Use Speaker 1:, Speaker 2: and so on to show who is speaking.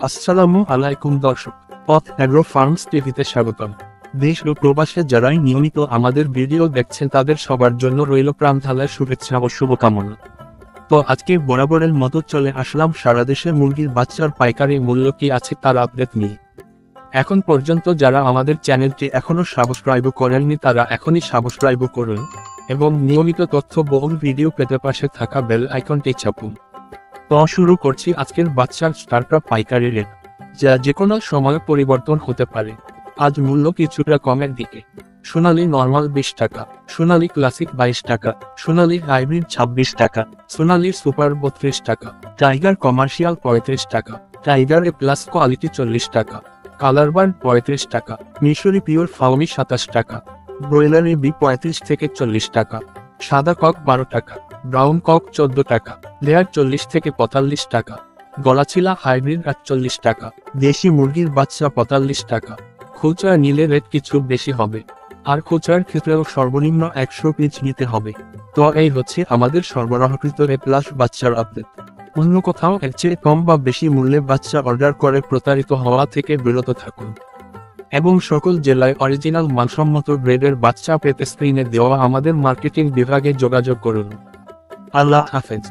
Speaker 1: আসসালামু আলাইকুম দর্শক, পথ অ্যাগ্রো ফার্মস টিভিতে স্বাগতম। দেশ ও প্রবাসে যারাই নিয়মিত আমাদের ভিডিও দেখছেন তাদের সবার জন্য রইল প্রাণ ঢালার শুভেচ্ছা ও শুভকামনা। তো আজকে বরাবরের মতো চলে আসলাম সারা দেশে মুরগির বাচ্চার পাইকারি মূল্য কি আছে তার আপডেট নিয়ে। এখন পর্যন্ত যারা আমাদের চ্যানেলটি এখনও সাবস্ক্রাইব করেননি তারা এখনই সাবস্ক্রাইব করুন এবং নিয়মিত তথ্যবহুল ভিডিও পেতে পাশে থাকা বেল আইকনটি চাপুন। তো শুরু করছি আজকের বাচ্চার স্টার্টার পাইকারি রেট, যা যে কোনো সময় পরিবর্তন হতে পারে। আজ মূল্য কিছুটা কমের দিকে। সোনালী নর্মাল 20 টাকা, সোনালী ক্লাসিক 22 টাকা, সোনালী হাইব্রিড 26 টাকা, সোনালী সুপার 32 টাকা, টাইগার কমার্শিয়াল 35 টাকা, টাইগার এ প্লাস কোয়ালিটি 40 টাকা, কালারবার্ড 35 টাকা, মিশরি পিওর ফাউমি 27 টাকা, ব্রয়লার বি 35 থেকে 40 টাকা, সাদা কক 12 টাকা, ব্রাউন কক 14 টাকা, লেয়ার 40 থেকে 45 টাকা, গলাচিলা হাইব্রিড 48 টাকা, দেশি মুরগির বাচ্চা 45 টাকা। খুচরা নিলে রেট কিছু বেশি হবে, আর খুচরার ক্ষেত্রেও সর্বনিম্ন 100 পিস নিতে হবে। তো এই হচ্ছে আমাদের সরবরাহকৃত এ প্লাস বাচ্চার আপডেট। অন্য কোথাও এর চেয়ে কম বা বেশি মূল্যে বাচ্চা অর্ডার করে প্রতারিত হওয়া থেকে বিরত থাকুন এবং সকল জেলায় অরিজিনাল মানসম্মত গ্রেডের বাচ্চা পেতে স্ক্রিনে দেওয়া আমাদের মার্কেটিং বিভাগে যোগাযোগ করুন। আল্লাহ হাফেজ।